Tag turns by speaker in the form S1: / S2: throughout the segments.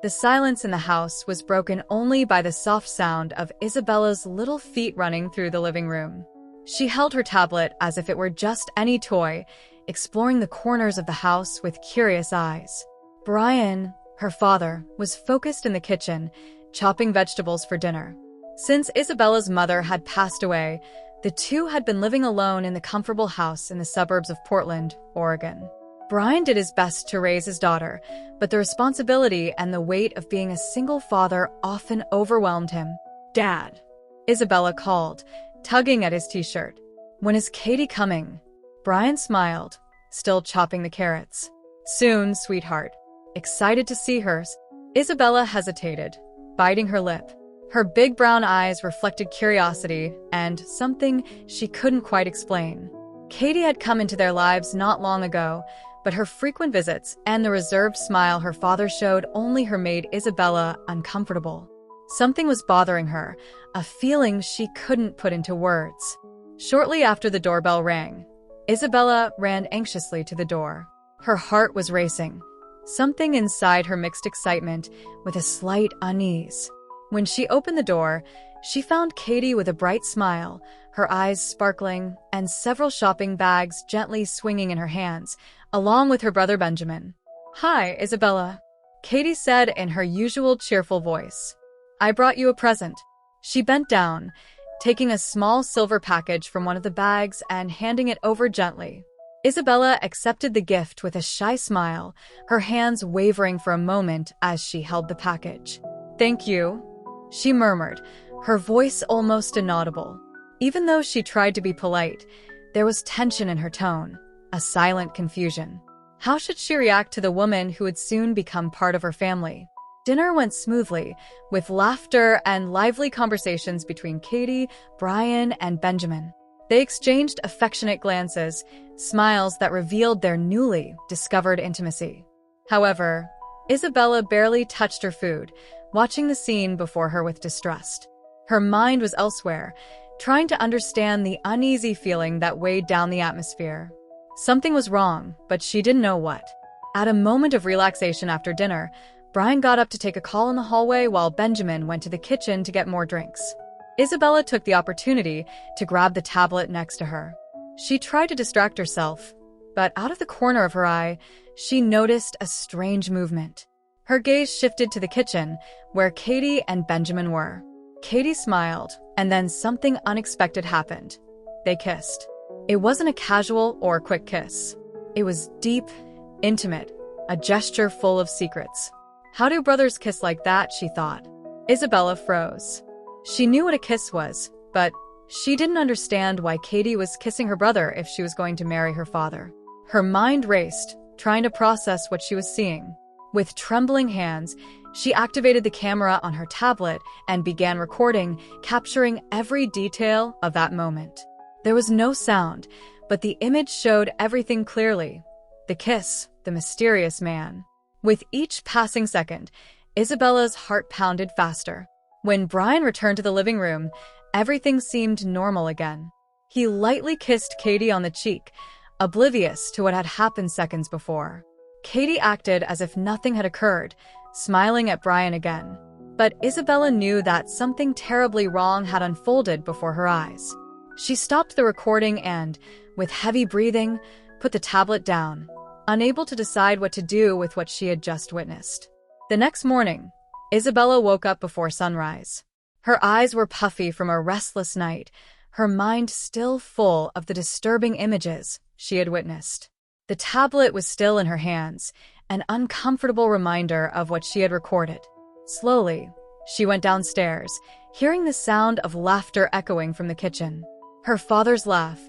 S1: The silence in the house was broken only by the soft sound of Isabella's little feet running through the living room. She held her tablet as if it were just any toy, exploring the corners of the house with curious eyes. Brian, her father, was focused in the kitchen, chopping vegetables for dinner. Since Isabella's mother had passed away, the two had been living alone in the comfortable house in the suburbs of Portland, Oregon. Brian did his best to raise his daughter, but the responsibility and the weight of being a single father often overwhelmed him. "Dad," Isabella called, tugging at his t-shirt. "When is Katie coming?" Brian smiled, still chopping the carrots. "Soon, sweetheart." Excited to see her, Isabella hesitated, biting her lip. Her big brown eyes reflected curiosity and something she couldn't quite explain. Katie had come into their lives not long ago, but her frequent visits and the reserved smile her father showed only made Isabella uncomfortable. Something was bothering her, a feeling she couldn't put into words. Shortly after the doorbell rang, Isabella ran anxiously to the door. Her heart was racing. Something inside her mixed excitement with a slight unease. When she opened the door, she found Katie with a bright smile, her eyes sparkling, and several shopping bags gently swinging in her hands, along with her brother Benjamin. "Hi, Isabella," Katie said in her usual cheerful voice. "I brought you a present." She bent down, taking a small silver package from one of the bags and handing it over gently. Isabella accepted the gift with a shy smile, her hands wavering for a moment as she held the package. "Thank you," she murmured, her voice almost inaudible. Even though she tried to be polite, there was tension in her tone, a silent confusion. How should she react to the woman who would soon become part of her family? Dinner went smoothly, with laughter and lively conversations between Katie, Brian, and Benjamin. They exchanged affectionate glances, smiles that revealed their newly discovered intimacy. However, Isabella barely touched her food, watching the scene before her with distrust. Her mind was elsewhere, trying to understand the uneasy feeling that weighed down the atmosphere. Something was wrong, but she didn't know what. At a moment of relaxation after dinner, Brian got up to take a call in the hallway while Benjamin went to the kitchen to get more drinks. Isabella took the opportunity to grab the tablet next to her. She tried to distract herself, but out of the corner of her eye, she noticed a strange movement. Her gaze shifted to the kitchen, where Katie and Benjamin were. Katie smiled, and then something unexpected happened. They kissed. It wasn't a casual or quick kiss. It was deep, intimate, a gesture full of secrets. How do brothers kiss like that, she thought. Isabella froze. She knew what a kiss was, but she didn't understand why Katie was kissing her brother if she was going to marry her father. Her mind raced, trying to process what she was seeing. With trembling hands, she activated the camera on her tablet and began recording, capturing every detail of that moment. There was no sound, but the image showed everything clearly. The kiss, the mysterious man. With each passing second, Isabella's heart pounded faster. When Brian returned to the living room, everything seemed normal again. He lightly kissed Katie on the cheek, oblivious to what had happened seconds before. Katie acted as if nothing had occurred, smiling at Brian again. But Isabella knew that something terribly wrong had unfolded before her eyes. She stopped the recording and, with heavy breathing, put the tablet down, unable to decide what to do with what she had just witnessed. The next morning, Isabella woke up before sunrise. Her eyes were puffy from a restless night, her mind still full of the disturbing images she had witnessed. The tablet was still in her hands, an uncomfortable reminder of what she had recorded. Slowly, she went downstairs, hearing the sound of laughter echoing from the kitchen. Her father's laugh,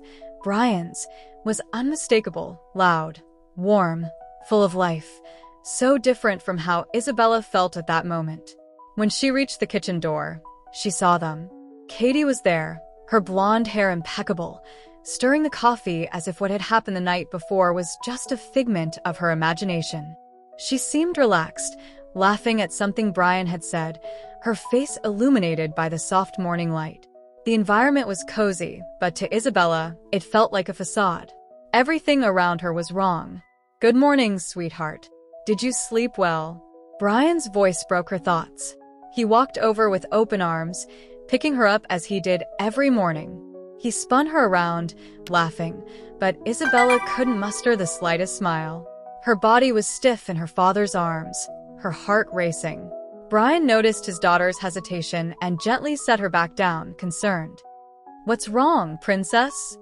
S1: Brian's, was unmistakable, loud, warm, full of life, so different from how Isabella felt at that moment. When she reached the kitchen door, she saw them. Katie was there, her blonde hair impeccable, stirring the coffee as if what had happened the night before was just a figment of her imagination. She seemed relaxed, laughing at something Brian had said, her face illuminated by the soft morning light. The environment was cozy, but to Isabella, it felt like a facade. Everything around her was wrong. "Good morning, sweetheart. Did you sleep well?" Brian's voice broke her thoughts. He walked over with open arms, picking her up as he did every morning. He spun her around, laughing, but Isabella couldn't muster the slightest smile. Her body was stiff in her father's arms, her heart racing. Brian noticed his daughter's hesitation and gently set her back down, concerned. "What's wrong, princess?"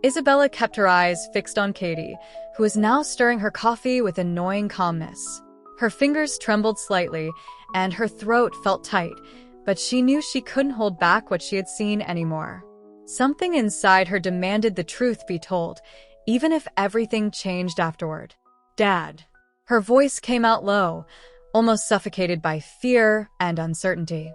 S1: Isabella kept her eyes fixed on Katie, who was now stirring her coffee with annoying calmness. Her fingers trembled slightly, and her throat felt tight, but she knew she couldn't hold back what she had seen anymore. Something inside her demanded the truth be told, even if everything changed afterward. "Dad." Her voice came out low, almost suffocated by fear and uncertainty.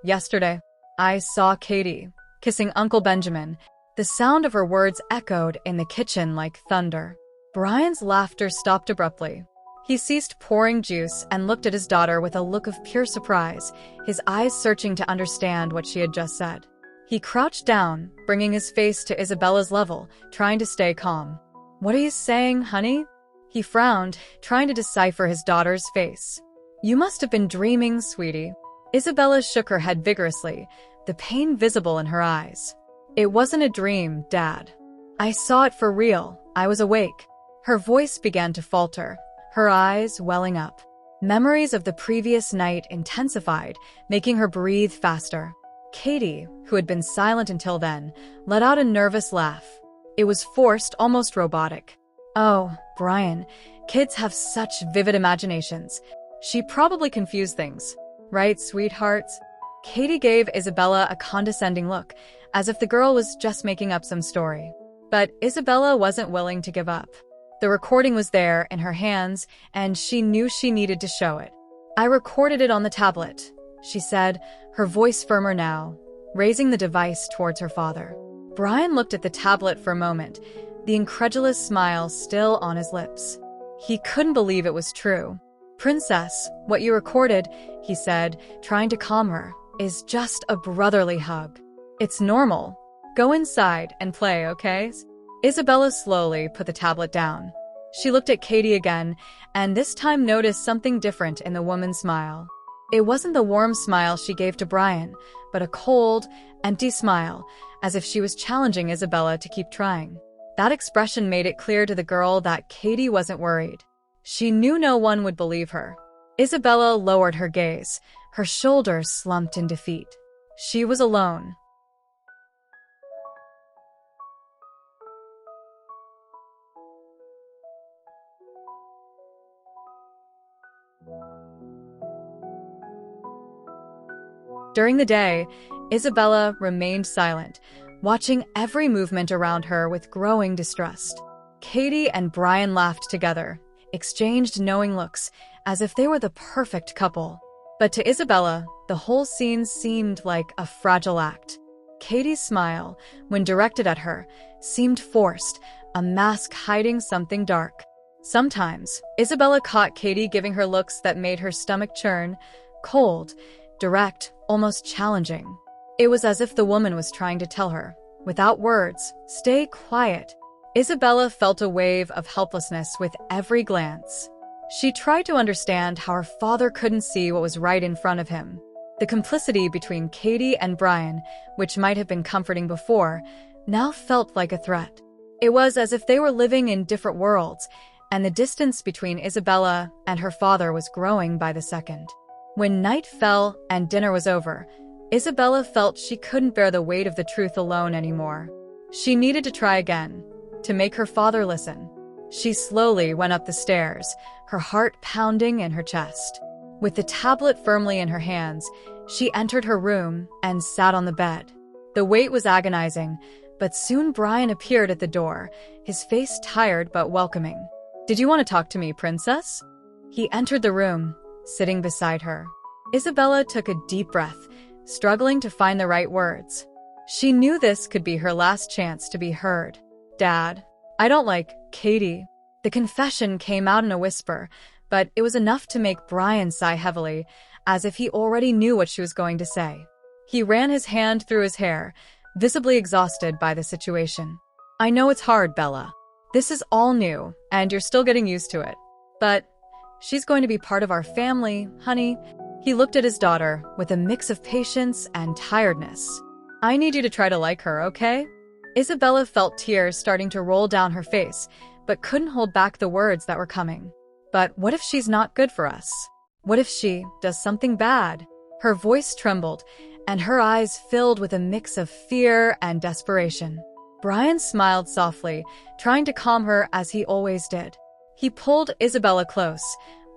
S1: "Yesterday, I saw Katie kissing Uncle Benjamin." The sound of her words echoed in the kitchen like thunder. Brian's laughter stopped abruptly. He ceased pouring juice and looked at his daughter with a look of pure surprise, his eyes searching to understand what she had just said. He crouched down, bringing his face to Isabella's level, trying to stay calm. "What are you saying, honey?" He frowned, trying to decipher his daughter's face. "You must have been dreaming, sweetie." Isabella shook her head vigorously, the pain visible in her eyes. "It wasn't a dream, Dad. I saw it for real. I was awake." Her voice began to falter, her eyes welling up. Memories of the previous night intensified, making her breathe faster. Katie, who had been silent until then, let out a nervous laugh. It was forced, almost robotic. "Oh, Brian, kids have such vivid imaginations. She probably confused things. Right, sweethearts?" Katie gave Isabella a condescending look, as if the girl was just making up some story. But Isabella wasn't willing to give up. The recording was there in her hands, and she knew she needed to show it. "I recorded it on the tablet," she said, her voice firmer now, raising the device towards her father. Brian looked at the tablet for a moment, the incredulous smile still on his lips. He couldn't believe it was true. "Princess, what you recorded," he said, trying to calm her, "is just a brotherly hug. It's normal. Go inside and play, okay?" Isabella slowly put the tablet down. She looked at Katie again, and this time noticed something different in the woman's smile. It wasn't the warm smile she gave to Brian, but a cold, empty smile, as if she was challenging Isabella to keep trying. That expression made it clear to the girl that Katie wasn't worried. She knew no one would believe her. Isabella lowered her gaze, her shoulders slumped in defeat. She was alone. During the day, Isabella remained silent, watching every movement around her with growing distrust. Katie and Brian laughed together, exchanged knowing looks, as if they were the perfect couple. But to Isabella, the whole scene seemed like a fragile act. Katie's smile, when directed at her, seemed forced, a mask hiding something dark. Sometimes, Isabella caught Katie giving her looks that made her stomach churn, cold, direct, almost challenging. It was as if the woman was trying to tell her, without words, "Stay quiet." Isabella felt a wave of helplessness with every glance. She tried to understand how her father couldn't see what was right in front of him. The complicity between Katie and Brian, which might have been comforting before, now felt like a threat. It was as if they were living in different worlds, and the distance between Isabella and her father was growing by the second. When night fell and dinner was over, Isabella felt she couldn't bear the weight of the truth alone anymore. She needed to try again, to make her father listen. She slowly went up the stairs, her heart pounding in her chest. With the tablet firmly in her hands, she entered her room and sat on the bed. The wait was agonizing, but soon Brian appeared at the door, his face tired but welcoming. "Did you want to talk to me, princess?" He entered the room, sitting beside her. Isabella took a deep breath, struggling to find the right words. She knew this could be her last chance to be heard. "Dad, I don't like Katie." The confession came out in a whisper, but it was enough to make Brian sigh heavily, as if he already knew what she was going to say. He ran his hand through his hair, visibly exhausted by the situation. "I know it's hard, Bella. This is all new, and you're still getting used to it. But She's going to be part of our family, honey. He looked at his daughter with a mix of patience and tiredness. I need you to try to like her, okay? Isabella felt tears starting to roll down her face, but couldn't hold back the words that were coming. But what if she's not good for us? What if she does something bad? Her voice trembled, and her eyes filled with a mix of fear and desperation. Brian smiled softly, trying to calm her as he always did. He pulled Isabella close,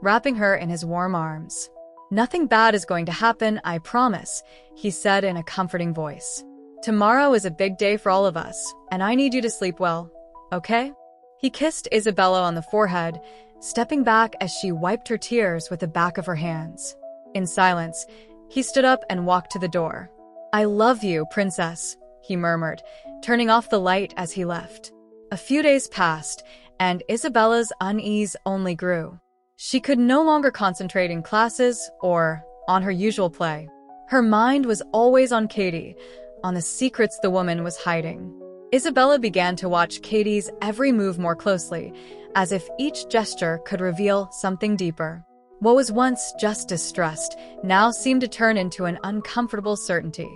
S1: wrapping her in his warm arms. Nothing bad is going to happen, I promise, he said in a comforting voice. Tomorrow is a big day for all of us, and I need you to sleep well, okay? He kissed Isabella on the forehead, stepping back as she wiped her tears with the back of her hands. In silence, he stood up and walked to the door. I love you, princess, he murmured, turning off the light as he left. A few days passed, and Isabella's unease only grew. She could no longer concentrate in classes or on her usual play. Her mind was always on Katie, on the secrets the woman was hiding. Isabella began to watch Katie's every move more closely, as if each gesture could reveal something deeper. What was once just distrust now seemed to turn into an uncomfortable certainty.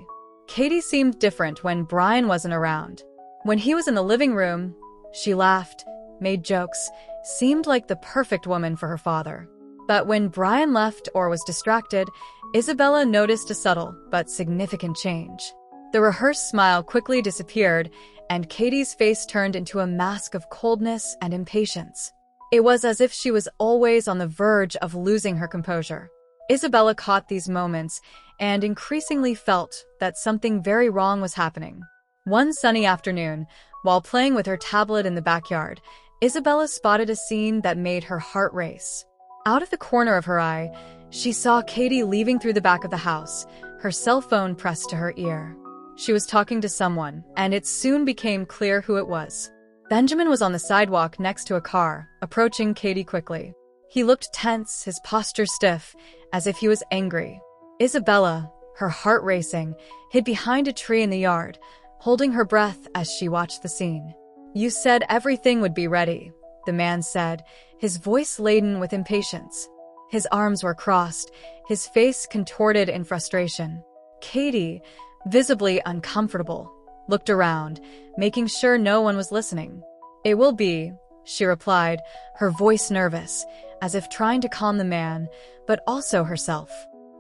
S1: Katie seemed different when Brian wasn't around. When he was in the living room, she laughed, made jokes, seemed like the perfect woman for her father. But when Brian left or was distracted, Isabella noticed a subtle but significant change. The rehearsed smile quickly disappeared, and Katie's face turned into a mask of coldness and impatience. It was as if she was always on the verge of losing her composure. Isabella caught these moments and increasingly felt that something very wrong was happening. One sunny afternoon, while playing with her tablet in the backyard, Isabella spotted a scene that made her heart race. Out of the corner of her eye, she saw Katie leaving through the back of the house, her cell phone pressed to her ear. She was talking to someone, and it soon became clear who it was. Benjamin was on the sidewalk next to a car, approaching Katie quickly. He looked tense, his posture stiff, as if he was angry. Isabella, her heart racing, hid behind a tree in the yard, holding her breath as she watched the scene. You said everything would be ready, the man said, his voice laden with impatience. His arms were crossed, his face contorted in frustration. Katie, visibly uncomfortable, looked around, making sure no one was listening. It will be, she replied, her voice nervous, as if trying to calm the man, but also herself.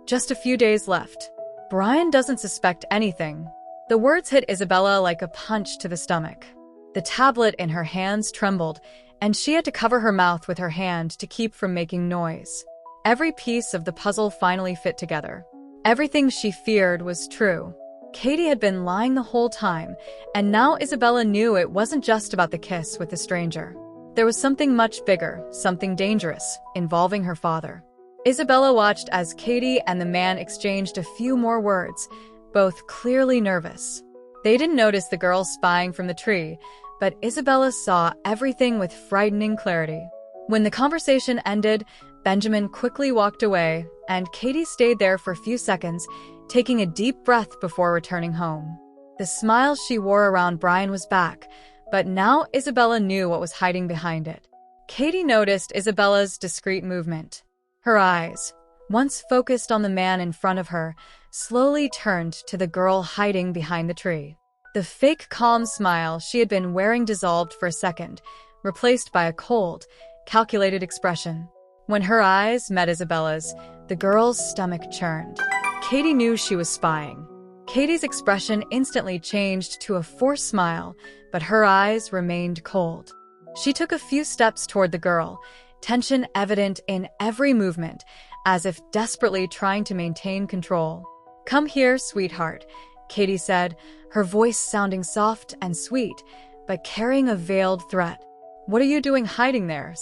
S1: Just a few days left. Brian doesn't suspect anything. The words hit Isabella like a punch to the stomach. The tablet in her hands trembled, and she had to cover her mouth with her hand to keep from making noise. Every piece of the puzzle finally fit together. Everything she feared was true. Katie had been lying the whole time, and now Isabella knew it wasn't just about the kiss with the stranger. There was something much bigger, something dangerous, involving her father. Isabella watched as Katie and the man exchanged a few more words, both clearly nervous. They didn't notice the girl spying from the tree, but Isabella saw everything with frightening clarity. When the conversation ended, Benjamin quickly walked away, and Katie stayed there for a few seconds, taking a deep breath before returning home. The smile she wore around Brian was back, but now Isabella knew what was hiding behind it. Katie noticed Isabella's discreet movement. Her eyes, once focused on the man in front of her, slowly turned to the girl hiding behind the tree. The fake calm smile she had been wearing dissolved for a second, replaced by a cold, calculated expression. When her eyes met Isabella's, the girl's stomach churned. Katie knew she was spying. Katie's expression instantly changed to a forced smile, but her eyes remained cold. She took a few steps toward the girl, tension evident in every movement, as if desperately trying to maintain control. Come here, sweetheart, Katie said, her voice sounding soft and sweet, but carrying a veiled threat. What are you doing hiding there?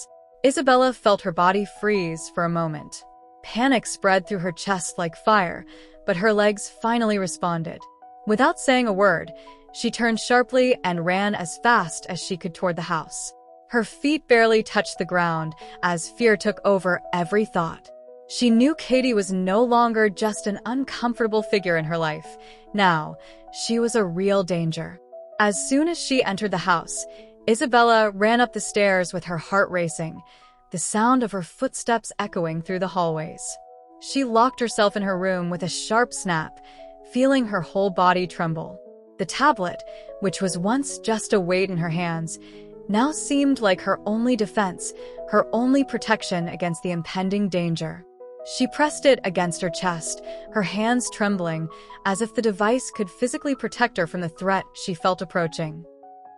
S1: Isabella felt her body freeze for a moment. Panic spread through her chest like fire, but her legs finally responded. Without saying a word, she turned sharply and ran as fast as she could toward the house. Her feet barely touched the ground as fear took over every thought. She knew Katie was no longer just an uncomfortable figure in her life. Now, she was a real danger. As soon as she entered the house, Isabella ran up the stairs with her heart racing. the sound of her footsteps echoing through the hallways. She locked herself in her room with a sharp snap, feeling her whole body tremble. The tablet, which was once just a weight in her hands, now seemed like her only defense, her only protection against the impending danger. She pressed it against her chest, her hands trembling, as if the device could physically protect her from the threat she felt approaching.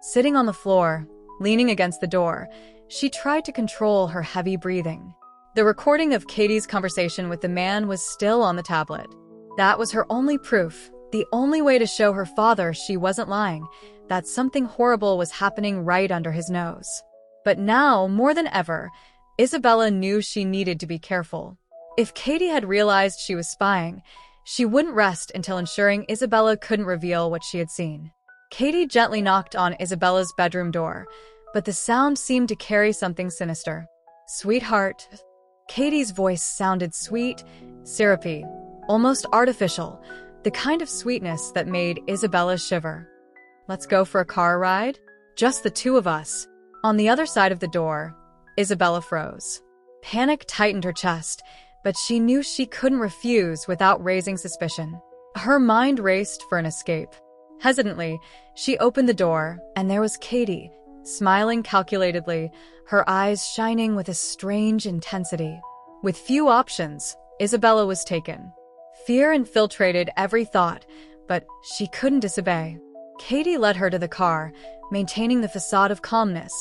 S1: Sitting on the floor, leaning against the door, she tried to control her heavy breathing. The recording of Katie's conversation with the man was still on the tablet. That was her only proof, the only way to show her father she wasn't lying, that something horrible was happening right under his nose. But now, more than ever, Isabella knew she needed to be careful. If Katie had realized she was spying, she wouldn't rest until ensuring Isabella couldn't reveal what she had seen. Katie gently knocked on Isabella's bedroom door, but the sound seemed to carry something sinister. "Sweetheart." Katie's voice sounded sweet, syrupy, almost artificial, the kind of sweetness that made Isabella shiver. "Let's go for a car ride? Just the two of us." On the other side of the door, Isabella froze. Panic tightened her chest, but she knew she couldn't refuse without raising suspicion. Her mind raced for an escape. Hesitantly, she opened the door, and there was Katie, smiling calculatedly, her eyes shining with a strange intensity. With few options, Isabella was taken. Fear infiltrated every thought, but she couldn't disobey. Katie led her to the car, maintaining the facade of calmness,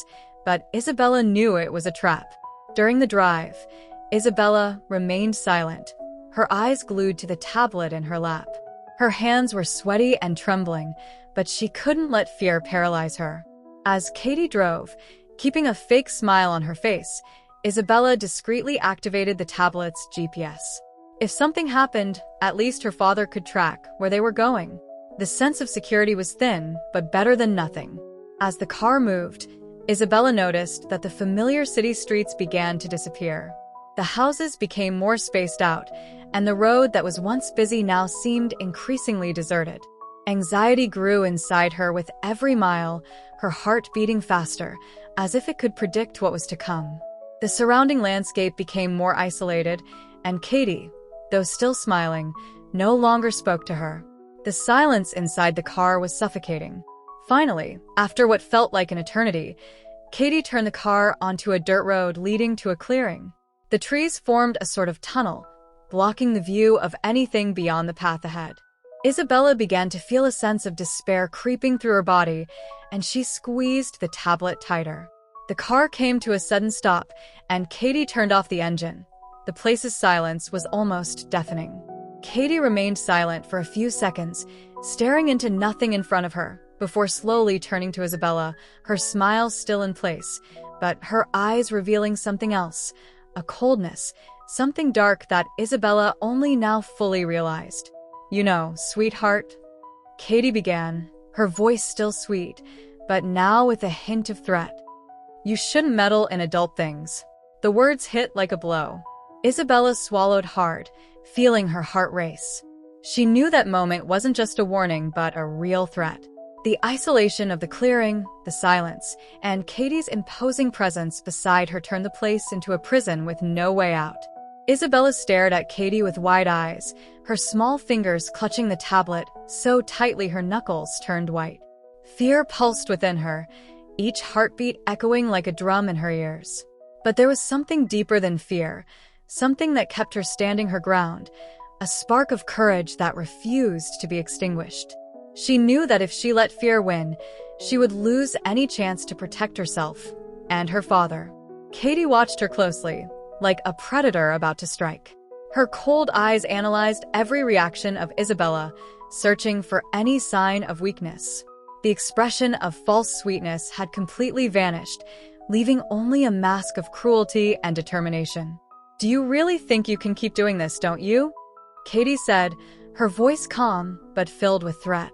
S1: but Isabella knew it was a trap. During the drive, Isabella remained silent, her eyes glued to the tablet in her lap. Her hands were sweaty and trembling, but she couldn't let fear paralyze her. As Katie drove, keeping a fake smile on her face, Isabella discreetly activated the tablet's GPS. If something happened, at least her father could track where they were going. The sense of security was thin, but better than nothing. As the car moved, Isabella noticed that the familiar city streets began to disappear. The houses became more spaced out, and the road that was once busy now seemed increasingly deserted. Anxiety grew inside her with every mile, her heart beating faster, as if it could predict what was to come. The surrounding landscape became more isolated, and Katie, though still smiling, no longer spoke to her. The silence inside the car was suffocating. Finally, after what felt like an eternity, Katie turned the car onto a dirt road leading to a clearing. The trees formed a sort of tunnel, blocking the view of anything beyond the path ahead. Isabella began to feel a sense of despair creeping through her body, and she squeezed the tablet tighter. The car came to a sudden stop, and Katie turned off the engine. The place's silence was almost deafening. Katie remained silent for a few seconds, staring into nothing in front of her, before slowly turning to Isabella, her smile still in place, but her eyes revealing something else, a coldness, something dark that Isabella only now fully realized. "You know, sweetheart," Katie began, her voice still sweet, but now with a hint of threat. "You shouldn't meddle in adult things." The words hit like a blow. Isabella swallowed hard, feeling her heart race. She knew that moment wasn't just a warning, but a real threat. The isolation of the clearing, the silence, and Katie's imposing presence beside her turned the place into a prison with no way out. Isabella stared at Katie with wide eyes, her small fingers clutching the tablet so tightly her knuckles turned white. Fear pulsed within her, each heartbeat echoing like a drum in her ears. But there was something deeper than fear, something that kept her standing her ground, a spark of courage that refused to be extinguished. She knew that if she let fear win, she would lose any chance to protect herself and her father. Katie watched her closely, like a predator about to strike. Her cold eyes analyzed every reaction of Isabella, searching for any sign of weakness. The expression of false sweetness had completely vanished, leaving only a mask of cruelty and determination. "Do you really think you can keep doing this, don't you?" Katie said, her voice calm but filled with threat.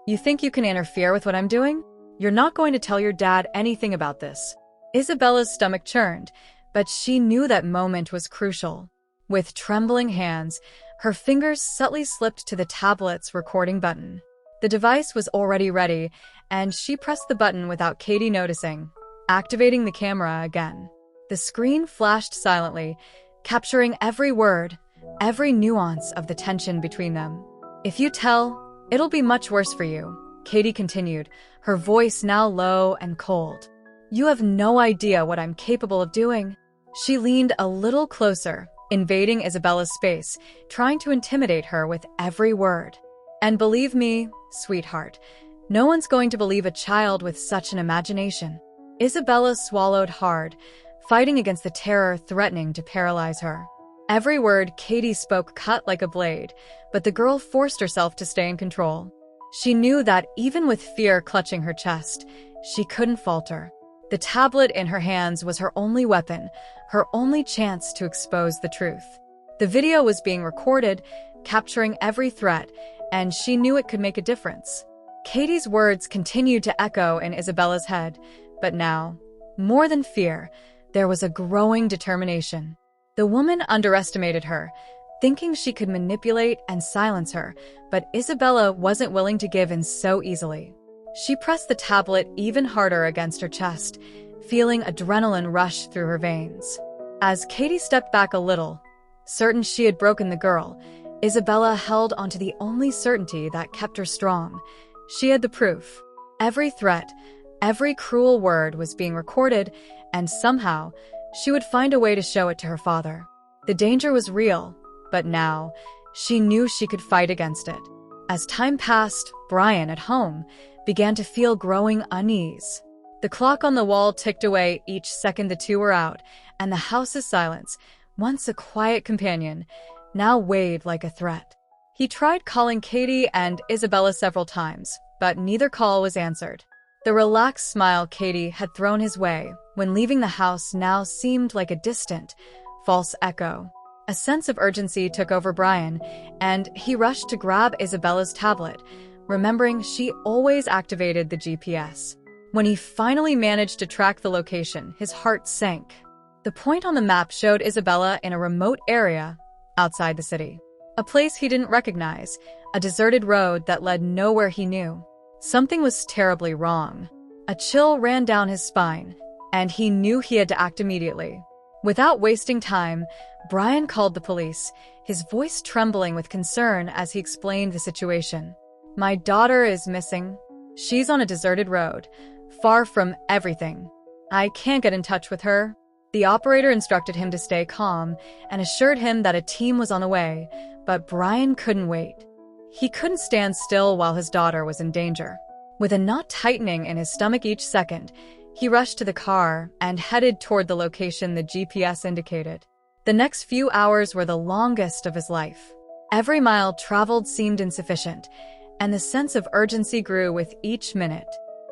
S1: "You think you can interfere with what I'm doing? You're not going to tell your dad anything about this." Isabella's stomach churned, but she knew that moment was crucial. With trembling hands, her fingers subtly slipped to the tablet's recording button. The device was already ready, and she pressed the button without Katie noticing, activating the camera again. The screen flashed silently, capturing every word, every nuance of the tension between them. "If you tell, it'll be much worse for you," Katie continued, her voice now low and cold. "You have no idea what I'm capable of doing." She leaned a little closer, invading Isabella's space, trying to intimidate her with every word. "And believe me, sweetheart, no one's going to believe a child with such an imagination." Isabella swallowed hard, fighting against the terror threatening to paralyze her. Every word Katie spoke cut like a blade, but the girl forced herself to stay in control. She knew that even with fear clutching her chest, she couldn't falter. The tablet in her hands was her only weapon, her only chance to expose the truth. The video was being recorded, capturing every threat, and she knew it could make a difference. Katie's words continued to echo in Isabella's head, but now, more than fear, there was a growing determination. The woman underestimated her, thinking she could manipulate and silence her, but Isabella wasn't willing to give in so easily. She pressed the tablet even harder against her chest, feeling adrenaline rush through her veins. As Katie stepped back a little, certain she had broken the girl, Isabella held onto the only certainty that kept her strong. She had the proof. Every threat, every cruel word was being recorded, and somehow, she would find a way to show it to her father. The danger was real, but now, she knew she could fight against it. As time passed, Brian, at home, began to feel growing unease. The clock on the wall ticked away each second the two were out, and the house's silence, once a quiet companion, now weighed like a threat. He tried calling Katie and Isabella several times, but neither call was answered. The relaxed smile Katie had thrown his way when leaving the house now seemed like a distant, false echo. A sense of urgency took over Brian, and he rushed to grab Isabella's tablet, remembering she always activated the GPS. When he finally managed to track the location, his heart sank. The point on the map showed Isabella in a remote area outside the city. A place he didn't recognize, a deserted road that led nowhere he knew. Something was terribly wrong. A chill ran down his spine, and he knew he had to act immediately. Without wasting time, Brian called the police, his voice trembling with concern as he explained the situation. "My daughter is missing. She's on a deserted road, far from everything. I can't get in touch with her." The operator instructed him to stay calm and assured him that a team was on the way, but Brian couldn't wait. He couldn't stand still while his daughter was in danger. With a knot tightening in his stomach each second, he rushed to the car and headed toward the location the GPS indicated. The next few hours were the longest of his life. Every mile traveled seemed insufficient, and the sense of urgency grew with each minute.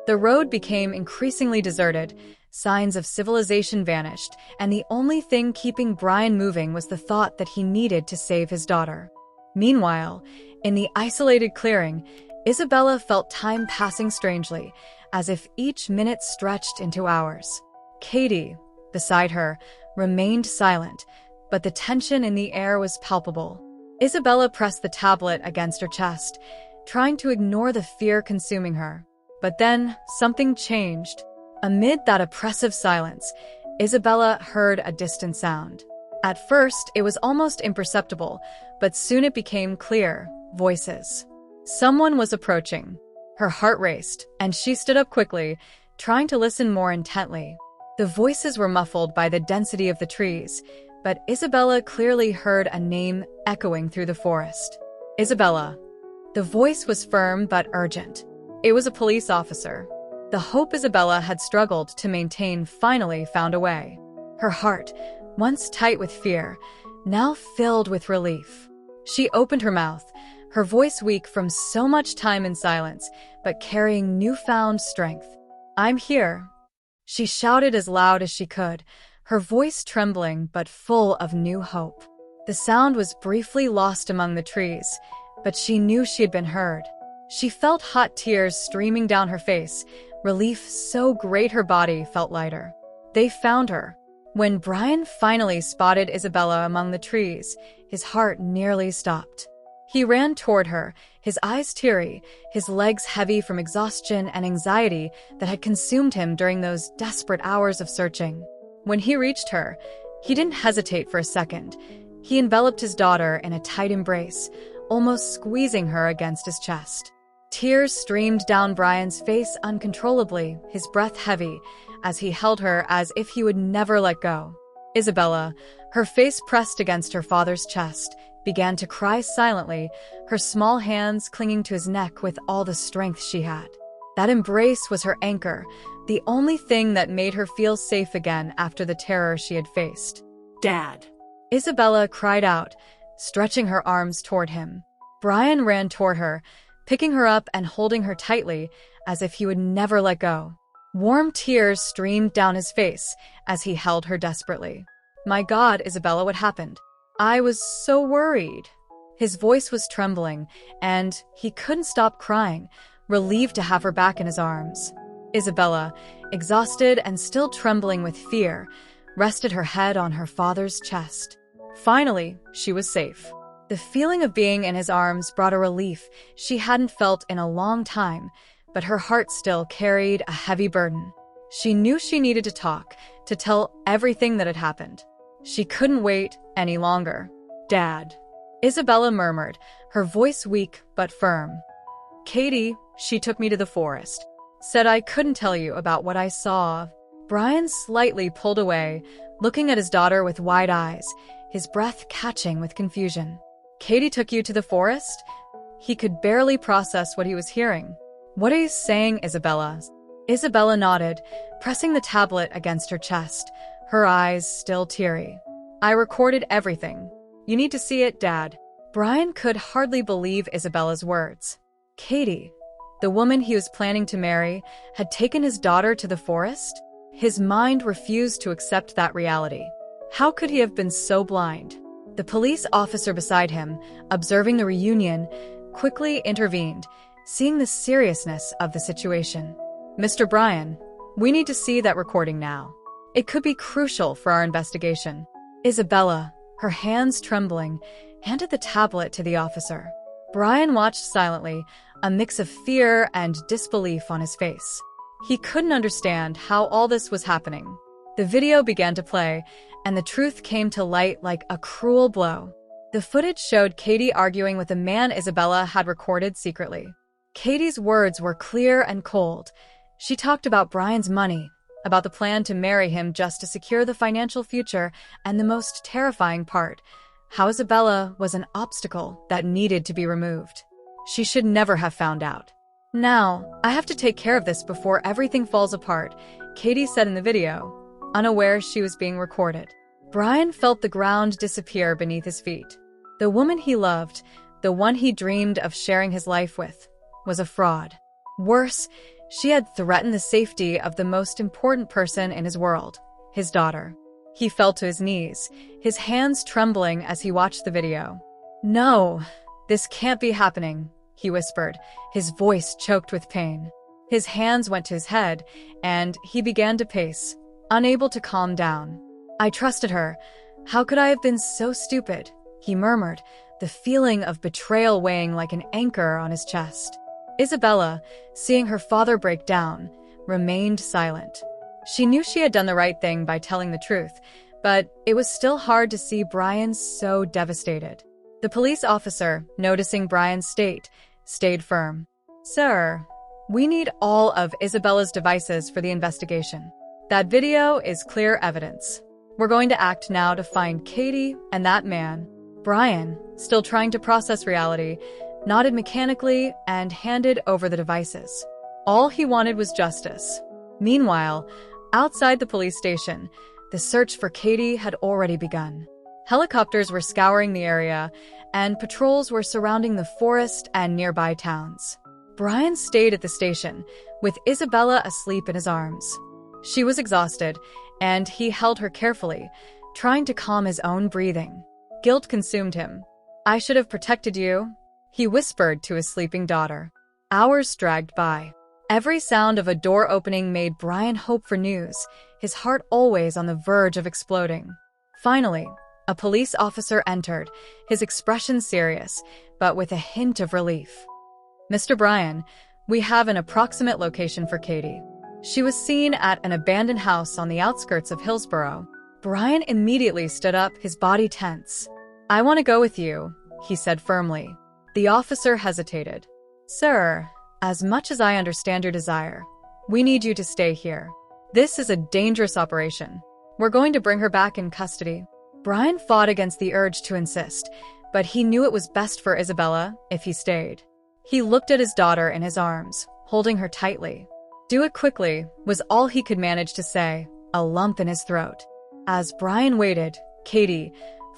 S1: The road became increasingly deserted, signs of civilization vanished, and the only thing keeping Brian moving was the thought that he needed to save his daughter. Meanwhile, in the isolated clearing, Isabella felt time passing strangely, as if each minute stretched into hours. Katie, beside her, remained silent, but the tension in the air was palpable. Isabella pressed the tablet against her chest, trying to ignore the fear consuming her. But then, something changed. Amid that oppressive silence, Isabella heard a distant sound. At first, it was almost imperceptible, but soon it became clear. Voices. Someone was approaching. Her heart raced, and she stood up quickly, trying to listen more intently. The voices were muffled by the density of the trees, but Isabella clearly heard a name echoing through the forest. Isabella. The voice was firm but urgent. It was a police officer. The hope Isabella had struggled to maintain finally found a way. Her heart, once tight with fear, now filled with relief. She opened her mouth, her voice weak from so much time in silence, but carrying newfound strength. "I'm here," she shouted as loud as she could, her voice trembling but full of new hope. The sound was briefly lost among the trees, but she knew she had been heard. She felt hot tears streaming down her face, relief so great her body felt lighter. They found her. When Brian finally spotted Isabella among the trees, his heart nearly stopped. He ran toward her, his eyes teary, his legs heavy from exhaustion and anxiety that had consumed him during those desperate hours of searching. When he reached her, he didn't hesitate for a second. He enveloped his daughter in a tight embrace, almost squeezing her against his chest. Tears streamed down Brian's face uncontrollably, his breath heavy, as he held her as if he would never let go. Isabella, her face pressed against her father's chest, began to cry silently, her small hands clinging to his neck with all the strength she had. That embrace was her anchor, the only thing that made her feel safe again after the terror she had faced.
S2: Dad.
S1: Isabella cried out, stretching her arms toward him. Brian ran toward her, picking her up and holding her tightly, as if he would never let go. Warm tears streamed down his face as he held her desperately. My God, Isabella, what happened? I was so worried. His voice was trembling, and he couldn't stop crying, relieved to have her back in his arms. Isabella, exhausted and still trembling with fear, rested her head on her father's chest. Finally, she was safe. The feeling of being in his arms brought a relief she hadn't felt in a long time, but her heart still carried a heavy burden. She knew she needed to talk, to tell everything that had happened. She couldn't wait any longer. Dad. Isabella murmured, her voice weak but firm. Katie, she took me to the forest. Said I couldn't tell you about what I saw. Brian slightly pulled away, looking at his daughter with wide eyes, his breath catching with confusion. Katie took you to the forest? He could barely process what he was hearing. What are you saying, Isabella? Isabella nodded, pressing the tablet against her chest, her eyes still teary. I recorded everything. You need to see it, Dad. Brian could hardly believe Isabella's words. Katie, the woman he was planning to marry, had taken his daughter to the forest? His mind refused to accept that reality. How could he have been so blind? The police officer beside him, observing the reunion, quickly intervened, seeing the seriousness of the situation. Mr. Brian, we need to see that recording now. It could be crucial for our investigation. Isabella, her hands trembling, handed the tablet to the officer. Brian watched silently, a mix of fear and disbelief on his face. He couldn't understand how all this was happening. The video began to play, and the truth came to light like a cruel blow. The footage showed Katie arguing with a man Isabella had recorded secretly. Katie's words were clear and cold. She talked about Brian's money, about the plan to marry him just to secure the financial future, and the most terrifying part, how Isabella was an obstacle that needed to be removed. She should never have found out. Now, I have to take care of this before everything falls apart, Katie said in the video, unaware she was being recorded. Brian felt the ground disappear beneath his feet. The woman he loved, the one he dreamed of sharing his life with, was a fraud. Worse, she had threatened the safety of the most important person in his world, his daughter. He fell to his knees, his hands trembling as he watched the video. No, this can't be happening, he whispered, his voice choked with pain. His hands went to his head, and he began to pace, unable to calm down. I trusted her. How could I have been so stupid? He murmured, the feeling of betrayal weighing like an anchor on his chest. Isabella, seeing her father break down, remained silent. She knew she had done the right thing by telling the truth, but it was still hard to see Brian so devastated. The police officer, noticing Brian's state, stayed firm. Sir, we need all of Isabella's devices for the investigation. That video is clear evidence. We're going to act now to find Katie and that man. Brian, still trying to process reality, nodded mechanically and handed over the devices. All he wanted was justice. Meanwhile, outside the police station, the search for Katie had already begun. Helicopters were scouring the area, and patrols were surrounding the forest and nearby towns. Brian stayed at the station, with Isabella asleep in his arms. She was exhausted, and he held her carefully, trying to calm his own breathing. Guilt consumed him. I should have protected you, he whispered to his sleeping daughter. Hours dragged by. Every sound of a door opening made Brian hope for news, his heart always on the verge of exploding. Finally, a police officer entered, his expression serious, but with a hint of relief. Mr. Brian, we have an approximate location for Katie. She was seen at an abandoned house on the outskirts of Hillsborough. Brian immediately stood up, his body tense. "I want to go with you," he said firmly. The officer hesitated. "Sir, as much as I understand your desire, we need you to stay here. This is a dangerous operation. We're going to bring her back in custody." Brian fought against the urge to insist, but he knew it was best for Isabella if he stayed. He looked at his daughter in his arms, holding her tightly. "Do it quickly," was all he could manage to say, a lump in his throat. As Brian waited, Katie,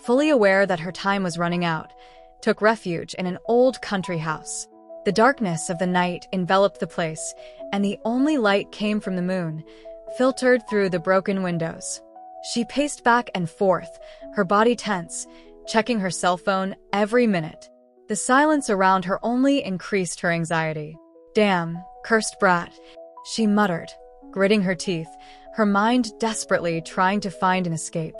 S1: fully aware that her time was running out, took refuge in an old country house. The darkness of the night enveloped the place, and the only light came from the moon, filtered through the broken windows. She paced back and forth, her body tense, checking her cell phone every minute. The silence around her only increased her anxiety. "Damn, cursed brat," she muttered, gritting her teeth, her mind desperately trying to find an escape.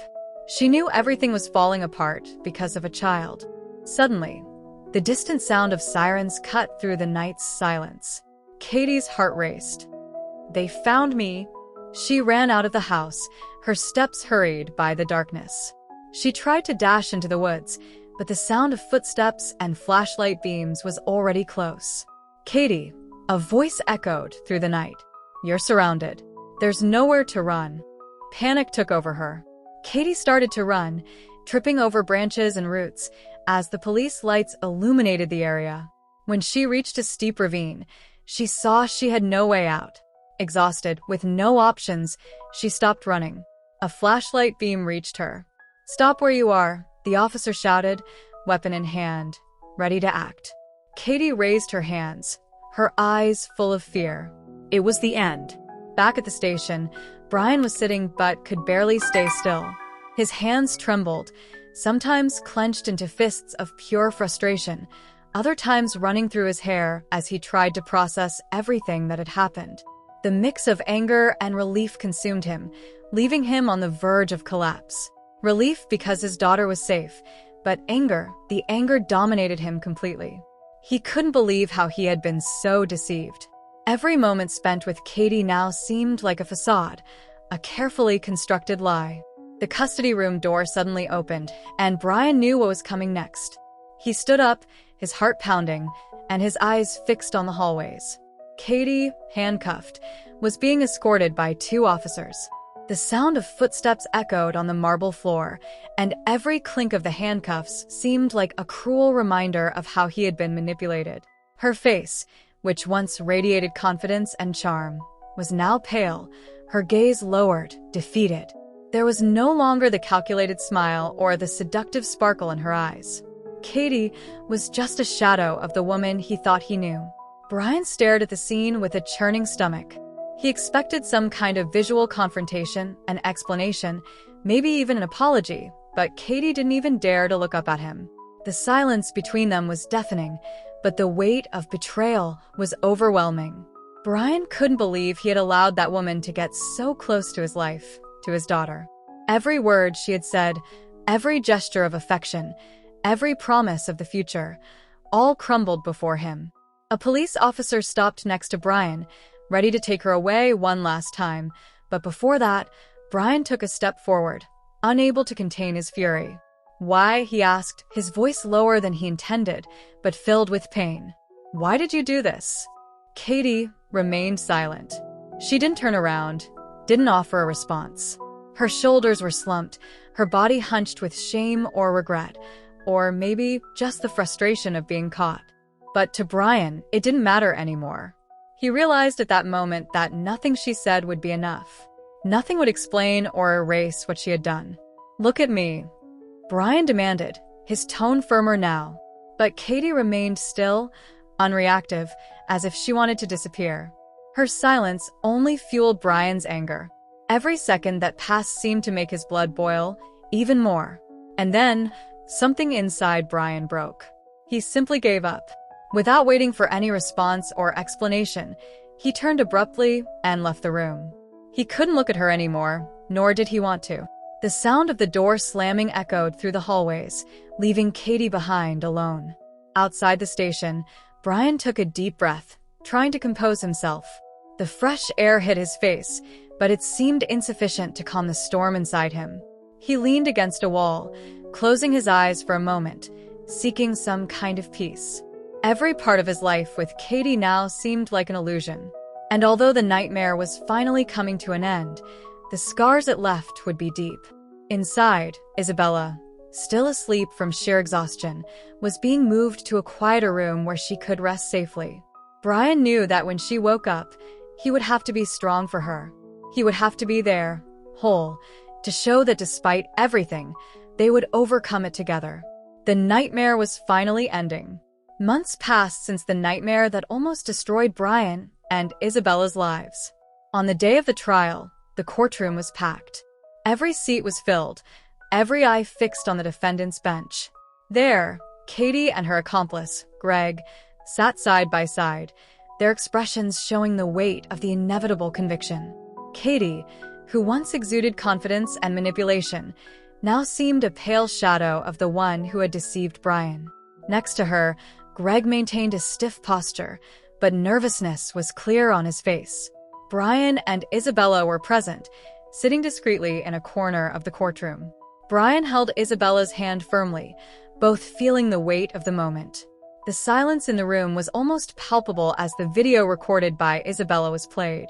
S1: She knew everything was falling apart because of a child. Suddenly, the distant sound of sirens cut through the night's silence. Katie's heart raced. "They found me." She ran out of the house, her steps hurried by the darkness. She tried to dash into the woods, but the sound of footsteps and flashlight beams was already close. "Katie," a voice echoed through the night. "You're surrounded. There's nowhere to run." Panic took over her. Katie started to run, tripping over branches and roots, as the police lights illuminated the area. When she reached a steep ravine, she saw she had no way out. Exhausted, with no options, she stopped running. A flashlight beam reached her. "Stop where you are," the officer shouted, weapon in hand, ready to act. Katie raised her hands, her eyes full of fear. It was the end. Back at the station, Brian was sitting but could barely stay still. His hands trembled, sometimes clenched into fists of pure frustration, other times running through his hair as he tried to process everything that had happened. The mix of anger and relief consumed him, leaving him on the verge of collapse. Relief because his daughter was safe, but the anger dominated him completely. He couldn't believe how he had been so deceived. Every moment spent with Katie now seemed like a facade, a carefully constructed lie. The custody room door suddenly opened, and Brian knew what was coming next. He stood up, his heart pounding, and his eyes fixed on the hallways. Katie, handcuffed, was being escorted by 2 officers. The sound of footsteps echoed on the marble floor, and every clink of the handcuffs seemed like a cruel reminder of how he had been manipulated. Her face, which once radiated confidence and charm, was now pale, her gaze lowered, defeated. There was no longer the calculated smile or the seductive sparkle in her eyes. Katie was just a shadow of the woman he thought he knew. Brian stared at the scene with a churning stomach. He expected some kind of visual confrontation, an explanation, maybe even an apology, but Katie didn't even dare to look up at him. The silence between them was deafening, but the weight of betrayal was overwhelming. Brian couldn't believe he had allowed that woman to get so close to his life, to his daughter. Every word she had said, every gesture of affection, every promise of the future, all crumbled before him. A police officer stopped next to Brian, ready to take her away one last time, but before that, Brian took a step forward, unable to contain his fury. "Why?" he asked, his voice lower than he intended, but filled with pain. "Why did you do this?" Katie remained silent. She didn't turn around, didn't offer a response. Her shoulders were slumped, her body hunched with shame or regret, or maybe just the frustration of being caught. But to Brian, it didn't matter anymore. He realized at that moment that nothing she said would be enough. Nothing would explain or erase what she had done. "Look at me," Brian demanded, his tone firmer now. But Katie remained still, unreactive, as if she wanted to disappear. Her silence only fueled Brian's anger. Every second that passed seemed to make his blood boil, even more. And then, something inside Brian broke. He simply gave up. Without waiting for any response or explanation, he turned abruptly and left the room. He couldn't look at her anymore, nor did he want to. The sound of the door slamming echoed through the hallways, leaving Katie behind alone. Outside the station, Brian took a deep breath, trying to compose himself. The fresh air hit his face, but it seemed insufficient to calm the storm inside him. He leaned against a wall, closing his eyes for a moment, seeking some kind of peace. Every part of his life with Katie now seemed like an illusion. And although the nightmare was finally coming to an end, the scars it left would be deep. Inside, Isabella, still asleep from sheer exhaustion, was being moved to a quieter room where she could rest safely. Brian knew that when she woke up, he would have to be strong for her. He would have to be there, whole, to show that despite everything, they would overcome it together. The nightmare was finally ending. Months passed since the nightmare that almost destroyed Brian and Isabella's lives. On the day of the trial, the courtroom was packed. Every seat was filled, every eye fixed on the defendant's bench. There, Katie and her accomplice, Greg, sat side by side, their expressions showing the weight of the inevitable conviction. Katie, who once exuded confidence and manipulation, now seemed a pale shadow of the one who had deceived Brian. Next to her, Greg maintained a stiff posture, but nervousness was clear on his face. Brian and Isabella were present, sitting discreetly in a corner of the courtroom. Brian held Isabella's hand firmly, both feeling the weight of the moment. The silence in the room was almost palpable as the video recorded by Isabella was played.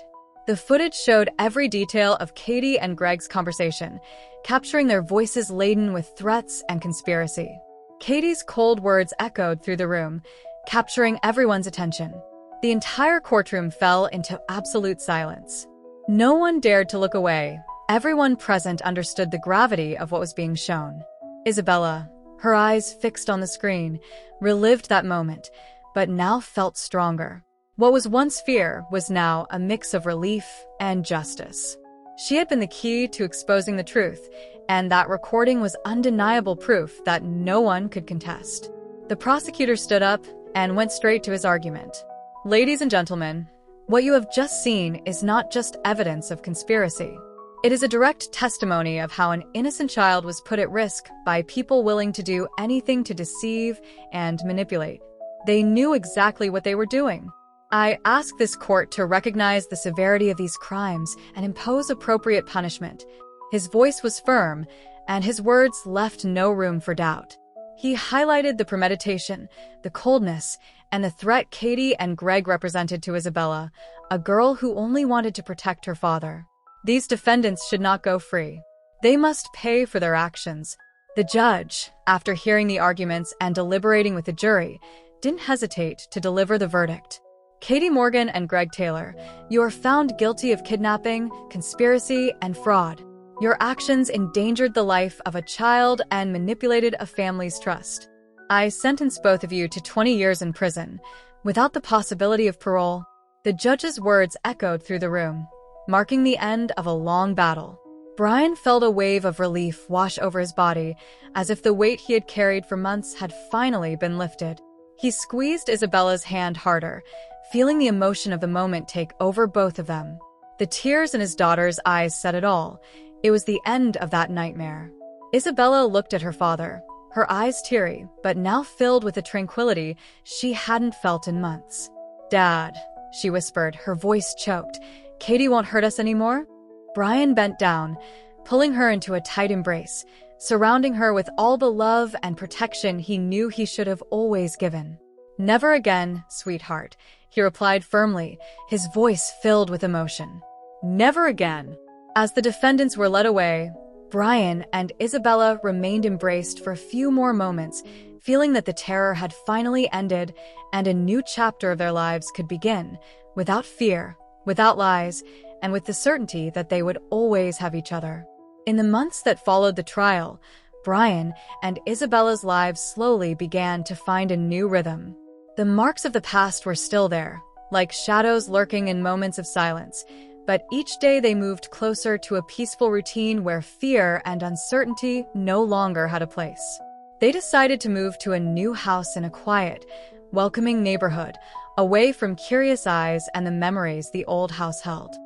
S1: The footage showed every detail of Katie and Greg's conversation, capturing their voices laden with threats and conspiracy. Katie's cold words echoed through the room, capturing everyone's attention. The entire courtroom fell into absolute silence. No one dared to look away. Everyone present understood the gravity of what was being shown. Isabella, her eyes fixed on the screen, relived that moment, but now felt stronger. What was once fear was now a mix of relief and justice. She had been the key to exposing the truth, and that recording was undeniable proof that no one could contest. The prosecutor stood up and went straight to his argument. Ladies and gentlemen, what you have just seen is not just evidence of conspiracy. It is a direct testimony of how an innocent child was put at risk by people willing to do anything to deceive and manipulate. They knew exactly what they were doing. I ask this court to recognize the severity of these crimes and impose appropriate punishment. His voice was firm, and his words left no room for doubt. He highlighted the premeditation, the coldness, and the threat Katie and Greg represented to Isabella, a girl who only wanted to protect her father. These defendants should not go free. They must pay for their actions. The judge, after hearing the arguments and deliberating with the jury, didn't hesitate to deliver the verdict. Katie Morgan and Greg Taylor, you are found guilty of kidnapping, conspiracy, and fraud. Your actions endangered the life of a child and manipulated a family's trust. I sentence both of you to 20 years in prison, without the possibility of parole. The judge's words echoed through the room, marking the end of a long battle. Brian felt a wave of relief wash over his body, as if the weight he had carried for months had finally been lifted. He squeezed Isabella's hand harder, feeling the emotion of the moment take over both of them. The tears in his daughter's eyes said it all. It was the end of that nightmare. Isabella looked at her father, her eyes teary, but now filled with a tranquility she hadn't felt in months. "Dad," she whispered, her voice choked. "Katie won't hurt us anymore?" Brian bent down, pulling her into a tight embrace, surrounding her with all the love and protection he knew he should have always given. "Never again, sweetheart," he replied firmly, his voice filled with emotion. "Never again." As the defendants were led away, Brian and Isabella remained embraced for a few more moments, feeling that the terror had finally ended and a new chapter of their lives could begin, without fear, without lies, and with the certainty that they would always have each other. In the months that followed the trial, Brian and Isabella's lives slowly began to find a new rhythm. The marks of the past were still there, like shadows lurking in moments of silence, but each day they moved closer to a peaceful routine where fear and uncertainty no longer had a place. They decided to move to a new house in a quiet, welcoming neighborhood, away from curious eyes and the memories the old house held.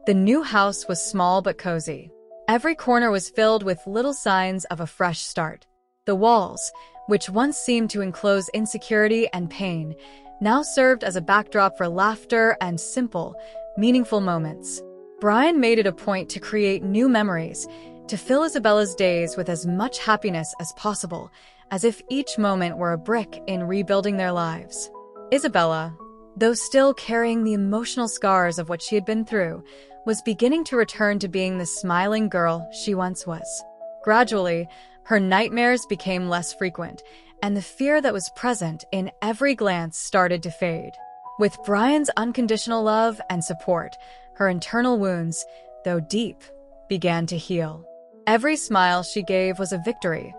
S1: The new house was small but cozy. Every corner was filled with little signs of a fresh start. The walls, which once seemed to enclose insecurity and pain, now served as a backdrop for laughter and simple, meaningful moments. Brian made it a point to create new memories, to fill Isabella's days with as much happiness as possible, as if each moment were a brick in rebuilding their lives. Isabella, though still carrying the emotional scars of what she had been through, was beginning to return to being the smiling girl she once was. Gradually, her nightmares became less frequent, and the fear that was present in every glance started to fade. With Brian's unconditional love and support, her internal wounds, though deep, began to heal. Every smile she gave was a victory,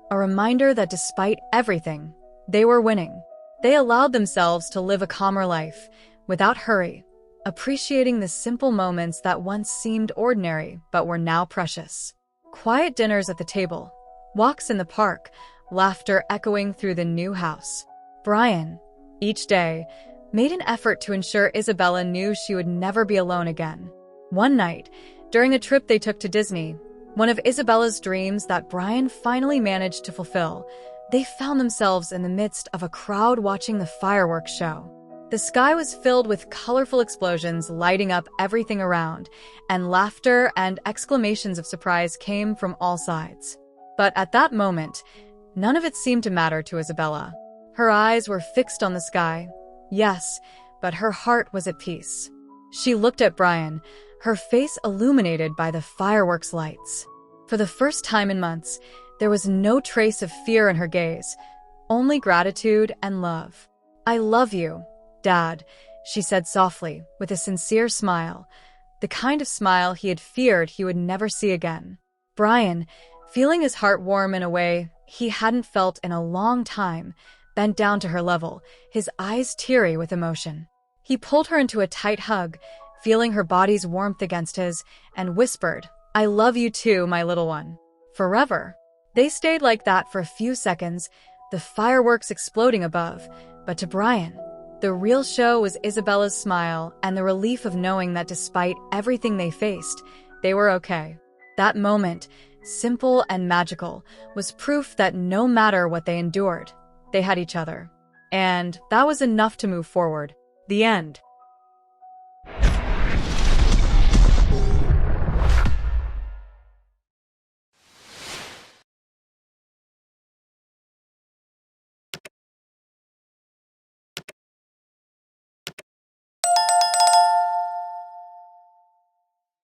S1: a reminder that despite everything, they were winning. They allowed themselves to live a calmer life, without hurry, appreciating the simple moments that once seemed ordinary but were now precious. Quiet dinners at the table, walks in the park, laughter echoing through the new house. Brian, each day, made an effort to ensure Isabella knew she would never be alone again. One night, during a trip they took to Disney, one of Isabella's dreams that Brian finally managed to fulfill, they found themselves in the midst of a crowd watching the fireworks show. The sky was filled with colorful explosions lighting up everything around, and laughter and exclamations of surprise came from all sides. But at that moment, none of it seemed to matter to Isabella. Her eyes were fixed on the sky. Yes, but her heart was at peace. She looked at Brian, her face illuminated by the fireworks lights. For the first time in months, there was no trace of fear in her gaze, only gratitude and love. "I love you, Dad," she said softly, with a sincere smile, the kind of smile he had feared he would never see again. Brian, feeling his heart warm in a way he hadn't felt in a long time, bent down to her level, his eyes teary with emotion. He pulled her into a tight hug, feeling her body's warmth against his, and whispered, "I love you too, my little one. Forever." They stayed like that for a few seconds, the fireworks exploding above, but to Brian, the real show was Isabella's smile and the relief of knowing that despite everything they faced, they were okay. That moment, simple and magical, was proof that no matter what they endured, they had each other. And that was enough to move forward. The end.